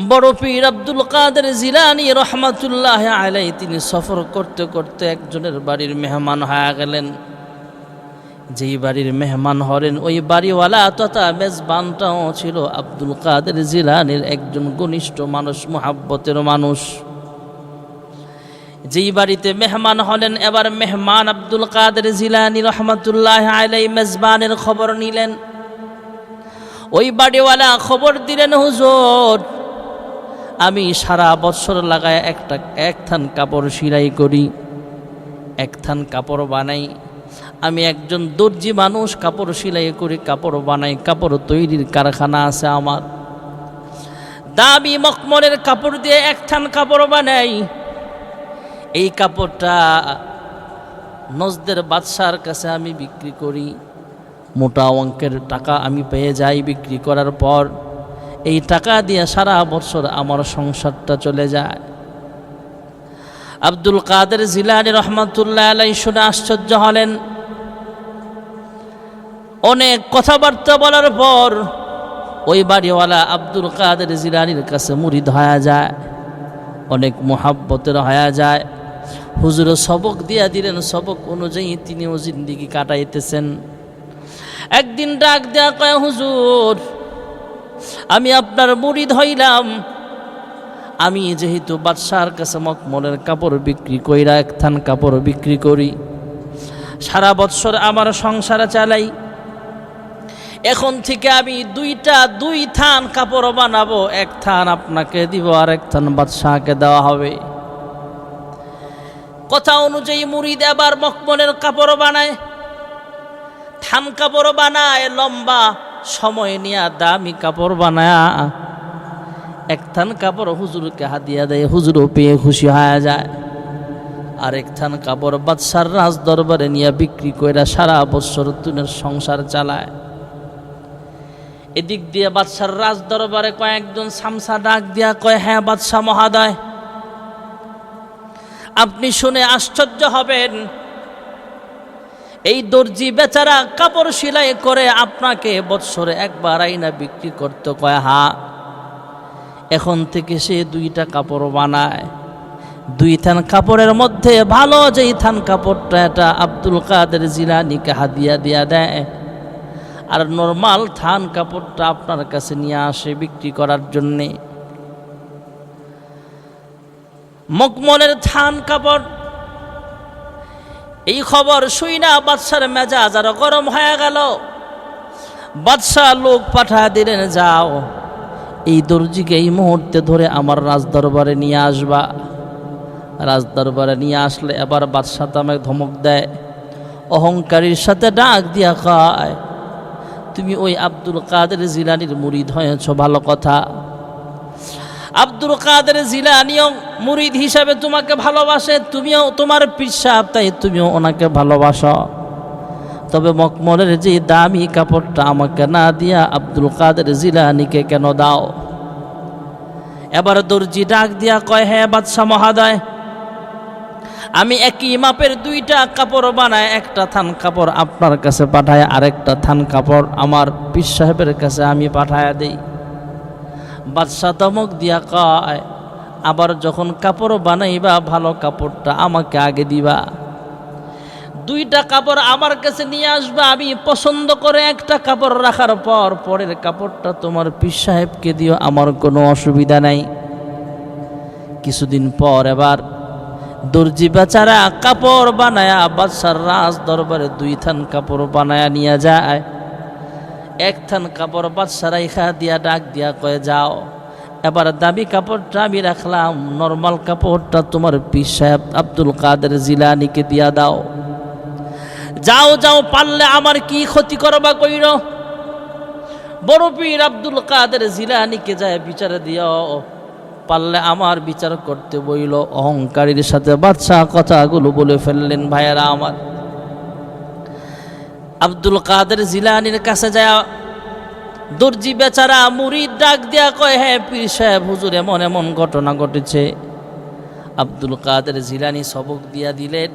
বড় পীর আব্দুল কাদের জিলানী রহমাতুল্লাহ আলাইহি তিনি সফর করতে করতে একজনের বাড়ির মেহমান হয়ে গেলেন। যেই বাড়ির মেহমান হলেন ওই বাড়িওয়ালা তথা মেজবানটাও ছিল আব্দুল কাদের জিলানীর একজন ঘনিষ্ঠ মানুষ, মুহাব্বতের মানুষ। যেই বাড়িতে মেহমান হলেন, এবার মেহমান আব্দুল কাদের জিলানী রহমাতুল্লাহ আলাইহি মেজবানের খবর নিলেন। ওই বাড়িওয়ালা খবর দিলেন, হুজুর আমি সারা বছর লাগায় এক থান কাপড় সেলাই করি, এক থান কাপড় বানাই। আমি একজন দর্জি মানুষ, কাপড় সেলাই করি, কাপড় বানাই, কাপড় তৈরির কারখানা আছে আমার। দামি মখমলের কাপড় দিয়ে এক থান কাপড় বানাই। এই কাপড়টা নজদের বাদশার কাছে আমি বিক্রি করি, মোটা অঙ্কের টাকা আমি পেয়ে যাই। বিক্রি করার পর এই টাকা দিয়ে সারা বছর আমার সংসারটা চলে যায়। আব্দুল কাদের জিলানী রহমাতুল্লাহ আলাইহি শুনে আশ্চর্য হলেন। অনেক কথাবার্তা বলার পর ওই বাড়িওয়ালা আব্দুল কাদের জিলানীর কাছে মুরিদ হয়ে যায়, অনেক মুহাব্বতের হয়ে যায়। হুজুর সবক দিয়া দিলেন, সবক অনুযায়ী তিনিও জিন্দিগি কাটাইতেছেন। একদিন ডাক দেয়া কয়, হুজুর আমি আপনার মুরিদ হইলাম। আমি যেহেতু বাদশার কাছে মখমলের কাপড় বিক্রি কইরা এক থান কাপড় বিক্রি করি, সারা বৎসর আমার সংসার চালাই। এখন থেকে আমি দুই থান কাপড় বানাবো, এক থান আপনাকে দিব আর এক থান বাদশাকে দেওয়া হবে। কথা অনুযায়ী মুরিদ এবার মখমলের কাপড় বানায়, থান কাপড় বানায়, লম্বা সময় নিয়ে দামি কাপড় বানায় এক থান কাপড় হুজুরকে হাদিয়া দেয়। হুজুরও পেয়ে খুশি হয়ে যায়। আর এক থান কাপড় বাদশার রাজ দরবারে নিয়ে বিক্রি করে সারা বছর তুনের সংসার চালায়। এদিক দিয়ে বাদশার রাজ দরবারে কয়েকজন সামসা ডাক দিয়া কয়, হ্যাঁ বাদশা মহাদয়, আপনি শুনে আশ্চর্য হবেন, এই দর্জি বেচারা কাপড় সেলাই করে আপনাকে বৎসরে একবার আইনা বিক্রি করতে কয়। হ্যাঁ, এখন থেকে সে দুইটা কাপড় বানায়। দুই থান কাপড়ের মধ্যে ভালো যেই থান কাপড়টা এটা আব্দুল কাদের জিলানীকে হাদিয়া দিয়া দেয়, আর নরমাল থান কাপড়টা আপনার কাছে নিয়ে আসে বিক্রি করার জন্যে। মখমলের থান কাপড়, এই খবর শুইনা বাদশার মেজাজ আরো গরম হয়ে গেল। বাদশাহ লোক পাঠায় দিলেন, যাও এই দর্জিকে এই মুহূর্তে ধরে আমার রাজদরবারে নিয়ে আসবা। রাজদরবারে নিয়ে আসলে এবার বাদশাহ তামাক ধমক দেয়, অহংকারীর সাথে ডাক দিয়া কয়, তুমি ওই আব্দুল কাদের জিলানীর মুরিদ হয়েছ, ভালো কথা। আব্দুল কাদের জিলানীও মুরিদ হিসাবে তোমাকে ভালোবাসে, তুমিও তোমার পীর সাহেব, তাই তুমিও ওনাকে ভালোবাসো। তবে মখমলের যে দামি কাপড়টা আমাকে না দিয়া আব্দুল কাদের জিলানীকে কেন দাও? এবার দর্জি ডাক দিয়া কয়, হ্যাঁ বাদশা মহাদয়, আমি একই মাপের দুইটা কাপড় বানায়, একটা থান কাপড় আপনার কাছে পাঠায়, আরেকটা থান কাপড় আমার পীর সাহেবের কাছে আমি পাঠায় দেই। বাদশা ধমক দিয়া কয়, আবার যখন কাপড় বানাইবা ভালো কাপড়টা আমাকে আগে দিবা, দুইটা কাপড় আমার কাছে নিয়ে আসবা, আমি পছন্দ করে একটা কাপড় রাখার পর পরের কাপড়টা তোমার পীর সাহেবকে দিও, আমার কোনো অসুবিধা নাই। কিছুদিন পর এবার দর্জি বেচারা কাপড় বানায়া বাদশার রাজ দরবারে দুই থান কাপড় বানায়া নিয়ে যায়। এক থান কাপড় বাদশা রাইখা দিয়া ডাক দিয়া কয়ে, যাও এবার দামি কাপড়টা আমি রাখলাম, নর্মাল কাপড়টা তোমার পীর সাহেব আব্দুল কাদের জিলানীকে দিয়া দাও। যাও যাও, পারলে আমার কি ক্ষতি করবা কইর। বড় পীর আব্দুল কাদের জিলানীকে যায় বিচারে দিও, পারলে আমার বিচার করতে বইল। অহংকারীর সাথে বাদশা কথাগুলো বলে ফেললেন। ভাইয়েরা আমার, আব্দুল কাদের জিলানীর কাছে যায় দর্জি বেচারা মুরিদ ডাক দিয়া কয়, হ্যাঁ পীর সাহেব হুজুর এমন এমন ঘটনা ঘটেছে। আব্দুল কাদের জিলানী সবক দিয়া দিলেন,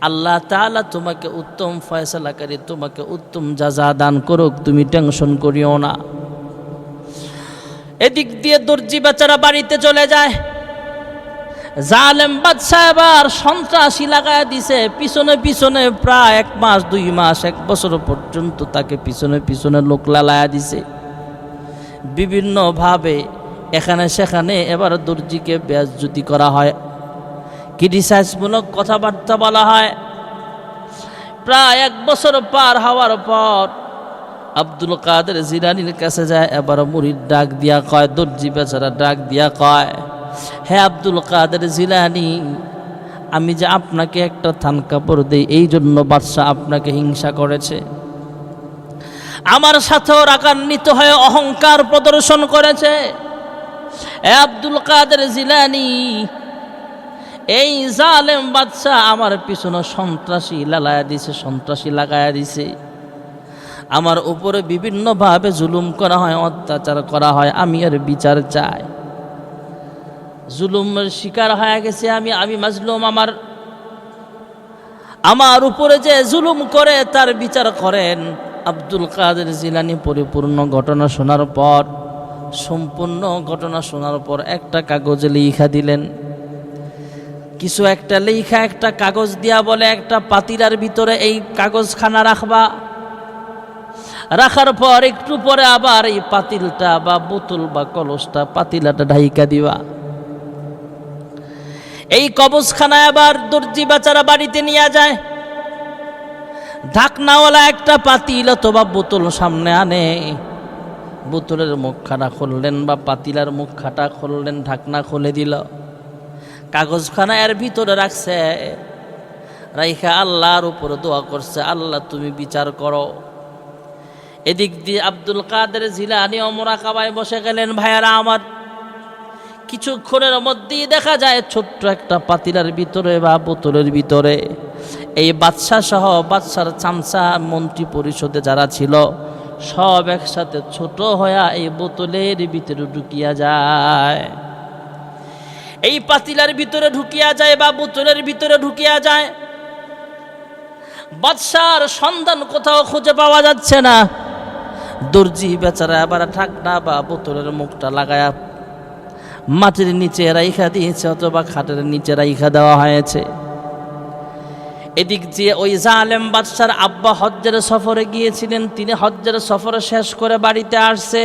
আল্লাহ তাআলা তোমাকে উত্তম ফয়সালাকারী, তোমাকে উত্তম জাযা দান করুক, তুমি টেনশন করিও না। এদিক দিয়ে দর্জি বেচারা বাড়িতে চলে যায়। জালেম বাদশা এবার সন্ত্রাসী লাগায় দিছে, পিছনে পিছনে প্রায় 1 মাস 2 মাস 1 বছর পর্যন্ত তাকে পিছনে পিছনে লোক লাগায়া দিছে বিভিন্নভাবে। এখানে সেখানে এবার দর্জিকে বেইজ্জতি করা হয়, ক্রিটিসাইজমূলক কথাবার্তা বলা হয়। প্রায় 1 বছর পার হওয়ার পর আব্দুল কাদের জিলানীর কাছে যায়। এবার মুরিদ ডাক দিয়া কয়, দর্জি বেচারা ডাক দিয়া কয়, হে আব্দুল কাদের জিলানী, আমি যে আপনাকে একটা থান কাপড় দেই এই জন্য বাদশাহ আপনাকে হিংসা করেছে, আমার সাথেও রাগান্বিত হয়ে অহংকার প্রদর্শন করেছে। হে আব্দুল কাদের জিলানী, এই জালেম বাদশাহ আমার পিছনে সন্ত্রাসী লাগায়া দিছে, সন্ত্রাসী লাগায়া দিছে, আমার উপরে বিভিন্নভাবে জুলুম করা হয়, অত্যাচার করা হয়, আমি আর বিচার চাই। জুলুমের শিকার হয়ে গেছে আমি মাজলুম, আমার উপরে যে জুলুম করে তার বিচার করেন। আব্দুল কাদের জিলানী পরিপূর্ণ ঘটনা শোনার পর, সম্পূর্ণ ঘটনা শোনার পর একটা কাগজে লেখা দিলেন, কিছু একটা লেখা একটা কাগজ দিয়া বলে একটা পাতিলার ভিতরে এই কাগজখানা রাখবা, রাখার পর একটু পরে আবার এই পাতিলটা বা বোতল বা কলসটা পাতিলাটা ঢাইকা দিবা। এই কবজখানা আবার দর্জি বেচারা বাড়িতে নিয়ে যায়, ঢাকনাওয়ালা একটা পাতিল অথবা বোতল সামনে আনে, বোতলের মুখখানা খুললেন বা পাতিলার মুখখাটা খুললেন, ঢাকনা খুলে দিল, কাগজখানা এর ভিতরে রাখছে, রাইখা আল্লাহর উপরে দোয়া করছে, আল্লাহ তুমি বিচার করো। এদিক দিয়ে আব্দুল কাদের জিলানী মুরাকাবায় বসে গেলেন। ভাইয়ারা আমার, কিছুক্ষণের মধ্যেই দেখা যায় ছোট্ট একটা পাতিলার ভিতরে বা বোতলের ভিতরে এই বাদশা সহ বাদশার চামচা মন্ত্রী পরিষদে যারা ছিল সব একসাথে ছোট হইয়া এই বোতলের ভিতরে ঢুকিয়া যায়, এই পাতিলার ভিতরে ঢুকিয়া যায় বা বোতলের ভিতরে ঢুকিয়া যায়। বাদশার সন্ধান কোথাও খুঁজে পাওয়া যাচ্ছে না। দর্জি বেচারা আবার ঢাকনা বা বোতলের মুখটা লাগায়া মাটির নিচে রাইখা দিয়েছে অথবা খাটের নিচে রাইখা দেওয়া হয়েছে। এদিক দিয়ে ওই জালেম বাদশার আব্বা হজ্জের সফরে গিয়েছিলেন, তিনি হজ্জের সফর শেষ করে বাড়িতে আসছে,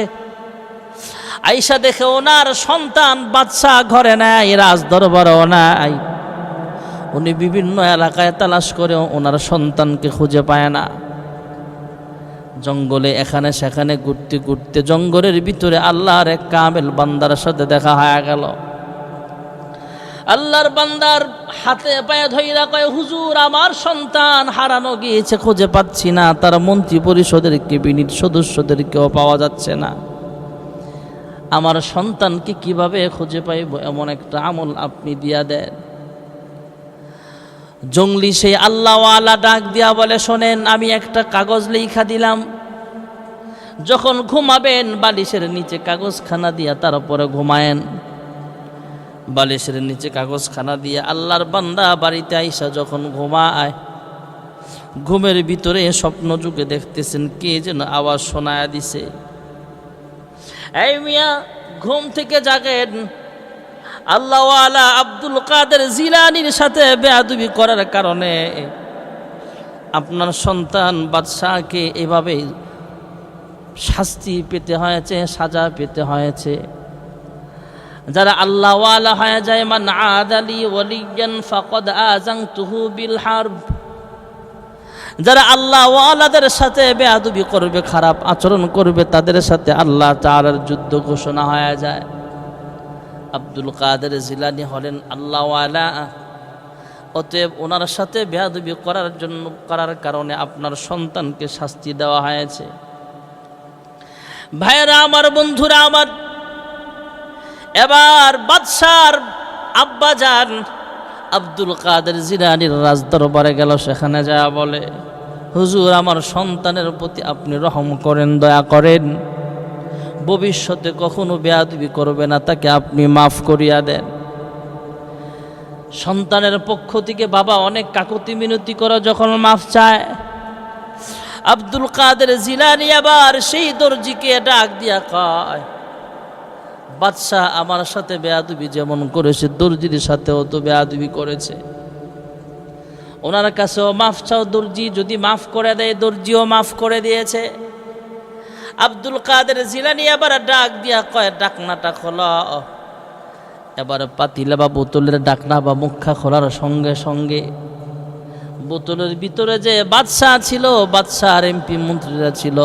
আইসা দেখে ওনার সন্তান বাদশা ঘরে নাই, রাজ দরবারও নাই। উনি বিভিন্ন এলাকায় তালাশ করে ওনার সন্তানকে খুঁজে পায় না। জঙ্গলে এখানে সেখানে ঘুরতে ঘুরতে জঙ্গলের ভিতরে আল্লাহর এক কামেল বান্দার সাথে দেখা হয়ে গেল। আল্লাহর বান্দার হাতে পায়ে ধইরা কয়, হুজুর আমার সন্তান হারানো গিয়েছে, খুঁজে পাচ্ছি না, তার মন্ত্রী পরিষদের ক্যাবিনেট সদস্যদেরকেও পাওয়া যাচ্ছে না, আমার সন্তানকে কিভাবে খুঁজে পাইব এমন একটা আমল আপনি দিয়া দেন। জঙ্গলি সেই আল্লাহওয়ালা ডাক দিয়া বলে, শোনেন আমি একটা কাগজ লেখা দিলাম, যখন ঘুমাবেন বালিশের নিচে কাগজখানা দিয়া তারপরে ঘুমায়েন। বালিশের নিচে কাগজখানা দিয়া আল্লাহর বান্দা বাড়িতে আইসা যখন ঘুমায়, ঘুমের ভিতরে স্বপ্ন যুগে দেখতেছেন কে যেন আওয়াজ শোনায়া দিছে। এই মিয়া ঘুম থেকে জাগেন, আল্লাহওয়ালা আব্দুল কাদের জিলানীর সাথে বেয়াদবি করার কারণে আপনার সন্তান বাদশাহকে এভাবে শাস্তি পেতে হয়েছে, সাজা পেতে হয়েছে। যারা আল্লাহওয়ালা হয়ে যায়, মান আদালি ওয়ালিয়ান ফাকাদ আযানতুহু বিল হারব, যারা আল্লাহওয়ালাদের সাথে বেয়াদবি করবে, খারাপ আচরণ করবে, তাদের সাথে আল্লাহ তাআলার যুদ্ধ ঘোষণা হয়ে যায়। আব্দুল কাদের জিলানী হলেন আল্লাহওয়ালা, অতএব ওনার সাথে বেয়াদবি করার কারণে আপনার সন্তানকে শাস্তি দেওয়া হয়েছে। ভাইয়েরা আমার, বন্ধুরা আমার, এবার বাদশার আব্বা যান আব্দুল কাদের জিলানীর রাজদরবারে গেল, সেখানে যা বলে, হুজুর আমার সন্তানের প্রতি আপনি রহম করেন, দয়া করেন, ভবিষ্যতে কখনো বেয়াদবি করবে না, তাকে আপনি মাফ করিয়া দেন। সন্তানের পক্ষ থেকে বাবা অনেক কাকুতি মিনতি করে যখন মাফ চায়, আব্দুল কাদের জিলানী আবার সেই দর্জিকে ডাক দিয়া কয়, বাদশাহ আমার সাথে বেয়াদবি যেমন করেছে দর্জির সাথেও তো বেয়াদবি করেছে, ওনার কাছেও মাফ চাও। দর্জি যদি মাফ করে দেয়, দর্জিও মাফ করে দিয়েছে। আব্দুল কাদের জিলানী এবার ডাক দিয়া কয়, ডাকনাটা খোলা। এবার পাতিলা বা বোতলের ডাকনা বা মুখা খোলার সঙ্গে সঙ্গে বোতলের ভিতরে যে বাদশাহ ছিল, বাদশাহ আর এমপি মন্ত্রীরা ছিল,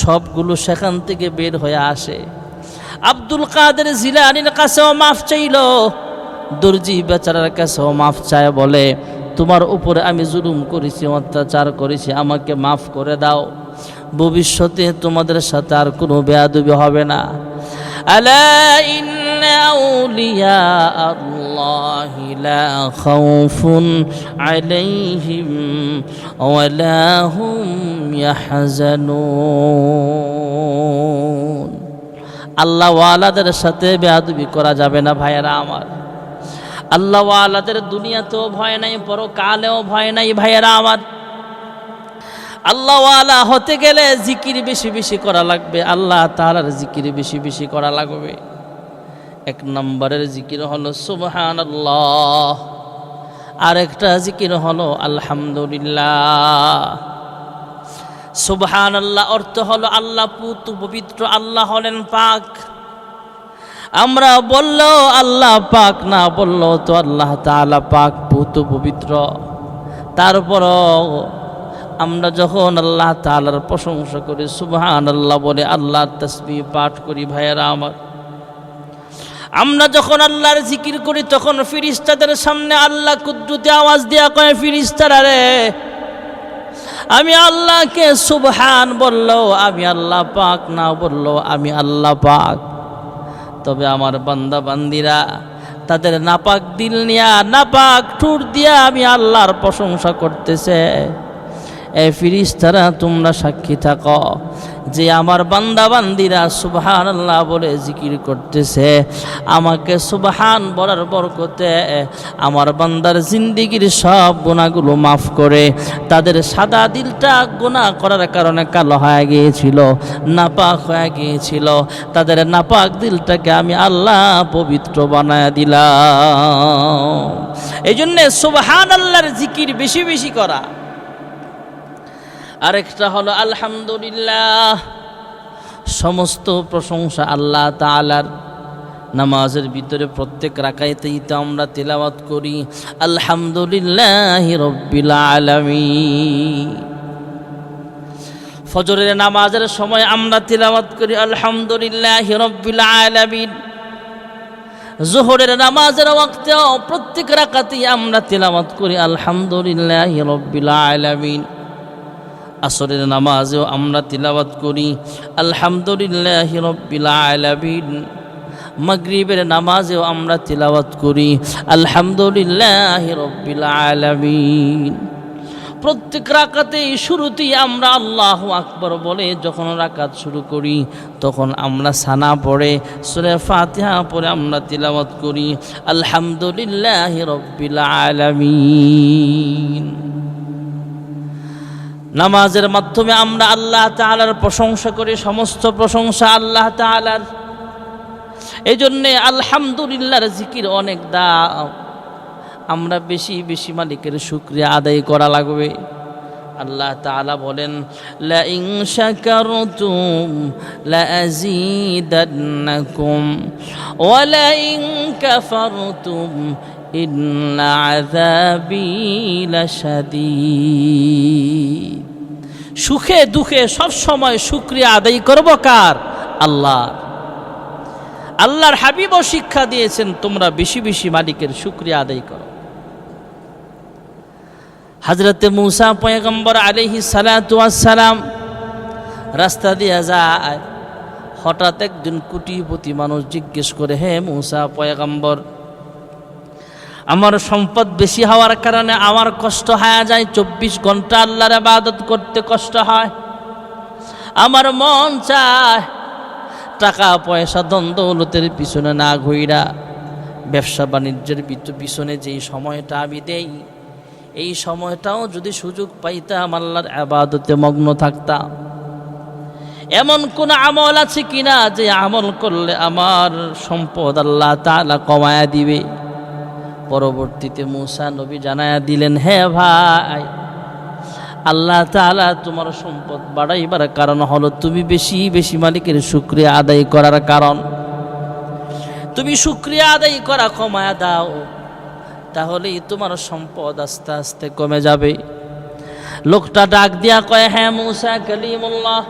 সবগুলো সেখান থেকে বের হয়ে আসে। আব্দুল কাদের জিলানীর কাছেও মাফ চাইল, দর্জি বেচারার কাছেও মাফ চায়, বলে তোমার উপরে আমি জুলুম করেছি, অত্যাচার করেছি, আমাকে মাফ করে দাও, ভবিষ্যতে তোমাদের সাথে আর কোনো বেয়াদবি হবে না। আলা ইন্না আউলিয়া আল্লাহি লা খাউফুন আলাইহিম ওয়া লা হুম ইয়াহজানুন। আল্লাহ ওয়ালাদের সাথে বেয়াদবি করা যাবে না ভাইয়েরা আমার। আল্লাহ ওয়ালাদের দুনিয়াতেও ভয় নাই, পরকালেও ভয় নাই ভাইয়েরা আমার। আল্লাহ ওয়ালা হতে গেলে জিকির বেশি বেশি করা লাগবে, আল্লাহ তাআলার জিকির বেশি বেশি করা লাগবে। এক নম্বরের জিকির হলো সুবহানাল্লাহ, আরেকটা জিকির হলো আলহামদুলিল্লাহ। সুবহানাল্লাহ অর্থ হলো আল্লাহ পবিত্র, আল্লাহ হলেন পাক। আমরা বললেও আল্লাহ পাক, না বললেও তো আল্লাহ তাআলা পাক, পবিত্র। তারপরও আমরা যখন আল্লাহ তাআলার প্রশংসা করি, সুবহানাল্লাহ বলে আল্লাহর তাসবিহ পাঠ করি ভাইয়েরা আমার, আমরা যখন আল্লাহর জিকির করি, তখন ফেরেশতাদের সামনে আল্লাহ কুদরতি আওয়াজ দিয়া কয়, ফেরেশতারা রে, আমি আল্লাহকে সুবহান বললেও আমি আল্লাহ পাক, না বললেও আমি আল্লাহ পাক। তবে আমার বান্দা বান্দিরা তাদের নাপাক দিল নিয়া, নাপাক ঠোঁট দিয়া আমি আল্লাহর প্রশংসা করতেছে। এ ফেরেশতারা তোমরা সাক্ষী থাকো যে আমার বান্দা বান্দিরা সুবহানাল্লাহ বলে জিকির করতেছে, আমাকে সুবহান বলার বরকতে আমার বান্দার জিন্দেগির সব গুনাহগুলো মাফ করে, তাদের সাদা দিলটা গুনাহ করার কারণে কালো হয়ে গিয়েছিল, নাপাক হয়ে গিয়েছিল, তাদের নাপাক দিলটাকে আমি আল্লাহ পবিত্র বানায় দিলাম। এই জন্যে সুবহানাল্লাহর জিকির বেশি বেশি করা। আরেকটা হলো আলহামদুলিল্লাহ, সমস্ত প্রশংসা আল্লাহ তাআলার। নামাজের ভিতরে প্রত্যেক রাকাতেই তো আমরা তেলাওয়াত করি আলহামদুলিল্লাহি রাব্বিল আলামিন। ফজরের নামাজের সময় আমরা তেলাওয়াত করি আলহামদুলিল্লাহি রাব্বিল আলামিন। যোহরের নামাজের ওয়াক্তেও প্রত্যেক রাকাতেই আমরা তেলাওয়াত করি আলহামদুলিল্লাহি রাব্বিল আলামিন। আসরের নামাজেও আমরা তিলাওয়াত করি আলহামদুলিল্লাহি রাব্বিল আলামিন। মাগরিবের নামাজেও আমরা তিলাওয়াত করি আলহামদুলিল্লাহি রাব্বিল আলামিন। প্রত্যেক রাকাতেই শুরুতেই আমরা আল্লাহু আকবার বলে যখন রাকাত শুরু করি, তখন আমরা সানা পড়ে সূরা ফাতিহা পড়ে আমরা তিলাওয়াত করি আলহামদুলিল্লাহি রাব্বিল আলামিন। নামাজের মাধ্যমে আমরা আল্লাহ তাআলার প্রশংসা করি, সমস্ত প্রশংসা আল্লাহ তাআলার। এই জন্যে আলহামদুলিল্লাহর জিকির অনেক দাম, আমরা বেশি বেশি মালিকের শুকরিয়া আদায় করা লাগবে। আল্লাহ তাআলা বলেন, লা ইন শাকারতুম লা আযীদান্নাকুম ওয়া লা ইন কাফারতুম ইন্না আযাবি লাশাদীদ। সুখে দুঃখে সব সময় শুকরিয়া আদায় করব কার? আল্লাহ। আল্লাহর হাবিবও শিক্ষা দিয়েছেন, তোমরা বেশি বেশি মালিকের শুকরিয়া আদায় করো। হযরতে মূসা পয়গম্বর আলাইহিস সালাতু ওয়াস সালাম রাস্তা দিয়ে যায়, হঠাৎ একজন কোটিপতি মানুষ জিজ্ঞেস করে, হে মূসা পয়গম্বর, আমার সম্পদ বেশি হওয়ার কারণে আমার কষ্ট হয়ে যায়, 24 ঘন্টা আল্লাহর ইবাদত করতে কষ্ট হয়, আমার মন চায় টাকা পয়সা ধন দৌলতের পিছনে না ঘুইরা ব্যবসা বাণিজ্যের পিছনে যেই সময়টা আমি দেই, এই সময়টাও যদি সুযোগ পাইতাম আল্লাহর ইবাদতে মগ্ন থাকতাম। এমন কোন আমল আছে কিনা যে আমল করলে আমার সম্পদ আল্লাহ তাআলা কমায়া দিবে? পরবর্তীতে মূসা নবী জানায়া দিলেন, হ্যাঁ ভাই, আল্লাহ তাআলা তোমার সম্পদ বাড়াইবার কারণ হলো তুমি বেশি বেশি মালিকের শুকরিয়া আদায় করার কারণ। তুমি শুকরিয়া আদায় করা কমায়া দাও, তাহলেই তোমার সম্পদ আস্তে আস্তে কমে যাবে। লোকটা ডাক দিয়া কয়, হ্যাঁ মূসা কালিমুল্লাহ,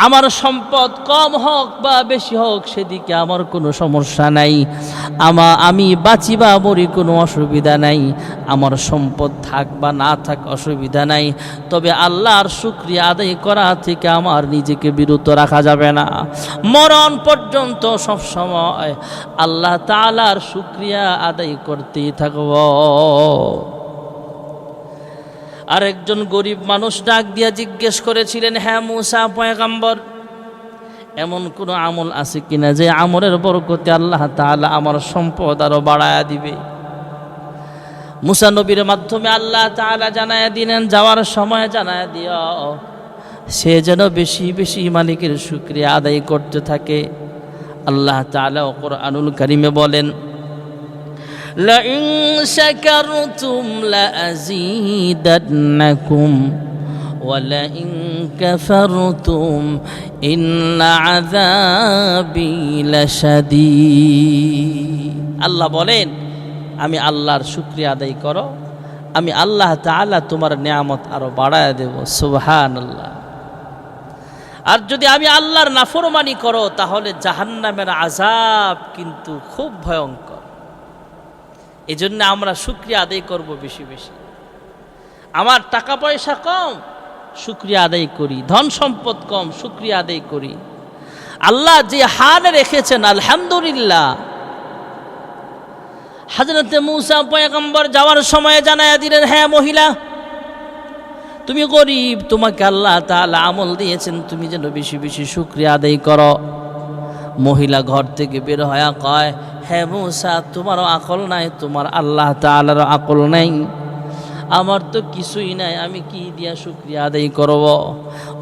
আমার সম্পদ কম হোক বা বেশি হোক সেদিকে আমার কোনো সমস্যা নাই, আমি বাঁচি বা মরি কোনো অসুবিধা নাই, আমার সম্পদ থাক বা না থাক অসুবিধা নাই, তবে আল্লাহর শুকরিয়া আদায় করা থেকে আমার নিজেকে বিরত রাখা যাবে না। মরণ পর্যন্ত সবসময় আল্লাহ তাআলার শুকরিয়া আদায় করতেই থাকব। আরেকজন গরিব মানুষ ডাক দিয়া জিজ্ঞেস করেছিলেন, হ্যাঁ মূসা পয়গম্বর, এমন কোন আমল আছে কিনা যে আমলের বরকতে আল্লাহ তাআলা আমার সম্পদ আরো বাড়ায়া দিবে? মূসা নবীর মাধ্যমে আল্লাহ তাআলা জানায়া দিলেন, যাওয়ার সময় জানায়া দিও সে যেন বেশি বেশি মালিকের শুকরিয়া আদায় করতে থাকে। আল্লাহ তাআলা কুরআনুল কারীমে বলেন, لئن شكرتم لأزيدنكم ولئن كفرتم إن عذابي لشديد। আল্লাহ বলেন, আমি আল্লাহর শুকরিয়া আদায় করো, আমি আল্লাহ তাআলা তোমার নিয়ামত আরো বাড়ায় দেব। সুবহানাল্লাহ। আর যদি আমি আল্লাহর নাফরমানি করো তাহলে জাহান্নামের আযাব কিন্তু খুব ভয়ঙ্কর। এই জন্য আমরা শুকরিয়া আদায় করব বেশি বেশি। আমার টাকা পয়সা কম, শুকরিয়া আদায় করি। ধন সম্পদ কম, শুকরিয়া আদায় করি। আল্লাহ যে হাল রেখেছেন আলহামদুলিল্লাহ। হযরতে মূসা পয়গম্বর যাওয়ার সময় জানায়া দিলেন, হ্যাঁ মহিলা, তুমি গরিব, তোমাকে আল্লাহ তাআলা আমল দিয়েছেন, তুমি যেন বেশি বেশি শুকরিয়া আদায় করো। মহিলা ঘর থেকে বের হয়ে কয়, হ্যাঁ মূসা, তোমারও আকল নাই, তোমার আল্লাহ তাআলারও আকল নাই, আমার তো কিছুই নাই, আমি কি দিয়া শুকরিয়া আদায় করব?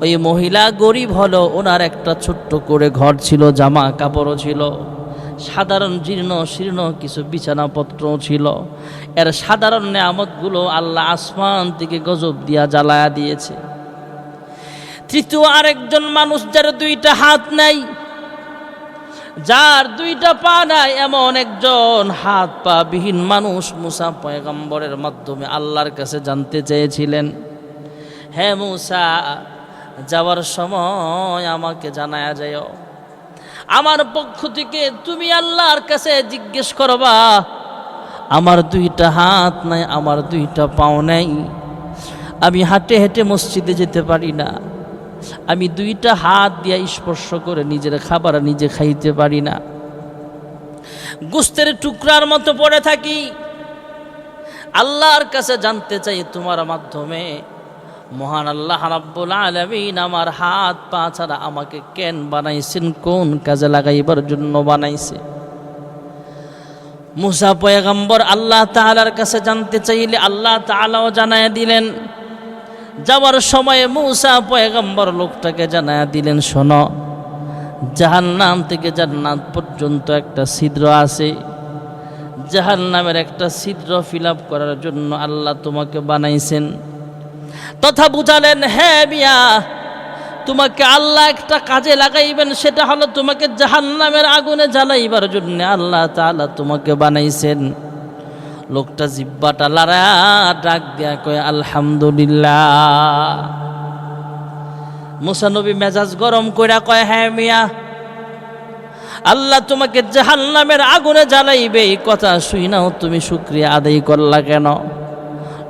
ওই মহিলা গরিব হলো, ওনার একটা ছোট্ট করে ঘর ছিল, জামা কাপড়ও ছিল, সাধারণ জীর্ণ শীর্ণ কিছু বিছানাপত্রও ছিল। এর সাধারণ নেয়ামতগুলো আল্লাহ আসমান থেকে গজব দিয়া জ্বালায়া দিয়েছে। তৃতীয় আরেকজন মানুষ, যার দুইটা হাত নাই, যার দুইটা পা নাই, এমন একজন হাত পা বিহীন মানুষ মূসা পয়গম্বরের মাধ্যমে আল্লাহর কাছে জানতে চেয়েছিলেন, হ্যাঁ মূসা, যাওয়ার সময় আমাকে জানায়া যাও, আমার পক্ষ থেকে তুমি আল্লাহর কাছে জিজ্ঞেস করবা, আমার দুইটা হাত নাই, আমার দুইটা পাও নাই, আমি হাঁটে হেঁটে মসজিদে যেতে পারি না, আমি দুইটা হাত দিয়া স্পর্শ করে নিজের খাবার নিজে খাইতে পারি না, গোস্তের টুকরার মতো পড়ে থাকি। আল্লাহর কাছে জানতে চাই তোমার মাধ্যমে, মহান আল্লাহ রাব্বুল আলামিন আমার হাত পা ছাড়া আমাকে কেন বানাইছেন, কোন কাজে লাগাইবার জন্য বানাইছে? মূসা পয়গম্বর আল্লাহ তাআলার কাছে জানতে চাইলে আল্লাহ তাআলাও জানায়া দিলেন। যাওয়ার সময় মূসা পয়গম্বর লোকটাকে জানায়া দিলেন, শোনো, জাহান্নাম থেকে জান্নাত পর্যন্ত একটা ছিদ্র আছে, জাহান্নামের একটা ছিদ্র ফিল আপ করার জন্য আল্লাহ তোমাকে বানাইছেন। তথা বুঝালেন, হ্যাঁ মিয়া, তোমাকে আল্লাহ একটা কাজে লাগাইবেন, সেটা হলো তোমাকে জাহান্নামের আগুনে জ্বালাইবার জন্য আল্লাহ তাআলা তোমাকে বানাইছেন। লোকটা জিব্বাটা লাড়া ডাক দিয়া কয়, আলহামদুলিল্লাহ। মূসা নবী মেজাজ গরম কইরা কয়, হ্যাঁ মিয়া, আল্লাহ তোমাকে জাহান্নামের আগুনে জ্বালাইবে, এই কথা শুইনাও তুমি শুকরিয়া আদায় করলা কেন?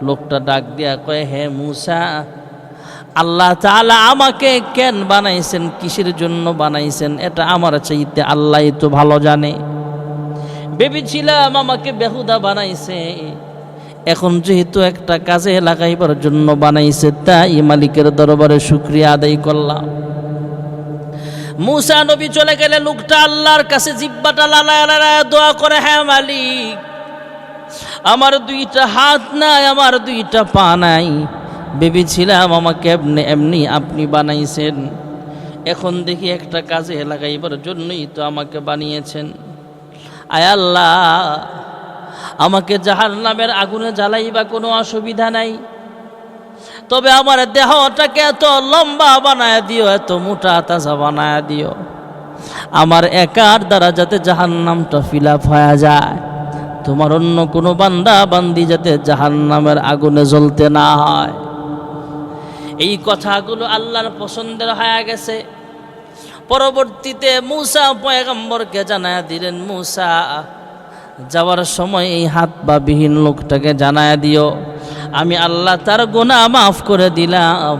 লোকটা ডাক দিয়া কয়, হে মূসা, আল্লাহ তাআলা আমাকে কেন বানাইছেন, কিসের জন্য বানাইছেন, এটা আমার চাইতে আল্লাহই তো ভালো জানে। ভেবেছিলাম আমাকে বেহুদা বানাইছে, এখন যেহেতু একটা কাজে লাগাইবার জন্য বানাইছে, তাই মালিকের দরবারে শুকরিয়া আদায় করলাম। মূসা নবী চলে গেলে লোকটা আল্লাহর কাছে জিব্বাটা লালায় লালায় দোয়া করে, হ্যাঁ মালিক, আমার দুইটা হাত নাই, আমার দুইটা পা নাই, ভেবেছিলাম আমাকে এমনি এমনি আপনি বানাইছেন, এখন দেখি একটা কাজে লাগাইবার জন্যই তো আমাকে বানিয়েছেন। আয় আল্লাহ, আমাকে জাহান্নামের আগুনে জ্বালাইবা কোনো অসুবিধা নাই, তবে আমার দেহটাকে এত লম্বা বানায় দিও, এত মোটা তাজা বানায় দিও, আমার একার দ্বারা যাতে জাহান্নামটা ফিল আপ হয়ে যায়, তোমার অন্য কোনো বান্দা বান্দি যাতে জাহান্নামের আগুনে জ্বলতে না হয়। এই কথাগুলো আল্লাহর পছন্দের হয়ে গেছে। পরবর্তীতে মূসা পয়গম্বরকে জানায়া দিলেন, মূসা যাওয়ার সময় এই হাত বা বিহীন লোকটাকে জানায়া দিও আমি আল্লাহ তার গুনাহ মাফ করে দিলাম,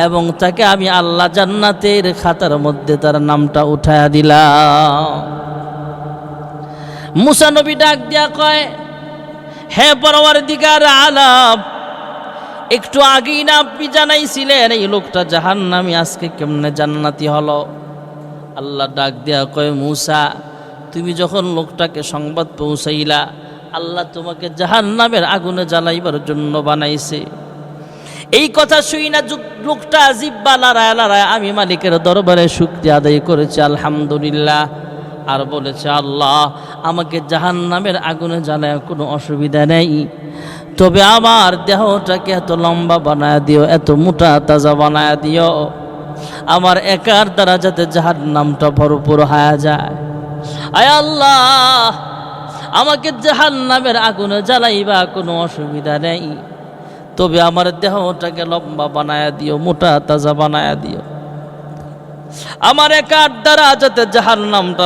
এবং তাকে আমি আল্লাহ জান্নাতের খাতার মধ্যে তার নামটা উঠায়া দিলাম। মূসা নবী ডাক দিয়া কয়, হে পরওয়ারদিগার আলাম, একটু আগেই না আপনি জানাইছিলেন এই লোকটা জাহান্নামী, আজকে কেমনে জান্নাতি হলো? আল্লাহ ডাক দিয়া কয়, মূসা তুমি যখন লোকটাকে সংবাদ পৌঁছাইলা, আল্লাহ তোমাকে জাহান্নামের আগুনে জ্বালাইবার জন্য বানাইছে। এই কথা শুই না লোকটা জিব্বা লড়ায় লড়ায় আমি মালিকের দরবারে শুকরিয়া আদায় করেছে, আলহামদুলিল্লাহ, আর বলেছে, আল্লাহ আমাকে জাহান্নামের আগুনে জ্বালায় কোনো অসুবিধা নেই, তবে আমার দেহটাকে এত লম্বা বানায় দিও, এত মোটা তাজা বানায় দিও, আমার একার দ্বারা যাতে জাহান্নামটা ভরপুর হয়ে যায়। আয় আল্লাহ, আমাকে জাহান্নামের আগুনে জ্বালাইবা কোনো অসুবিধা নেই, তবে আমার দেহটাকে লম্বা বানায় দিও, মোটা তাজা বানায় দিও, আমার একার দ্বারা যাতে জাহান্নামটা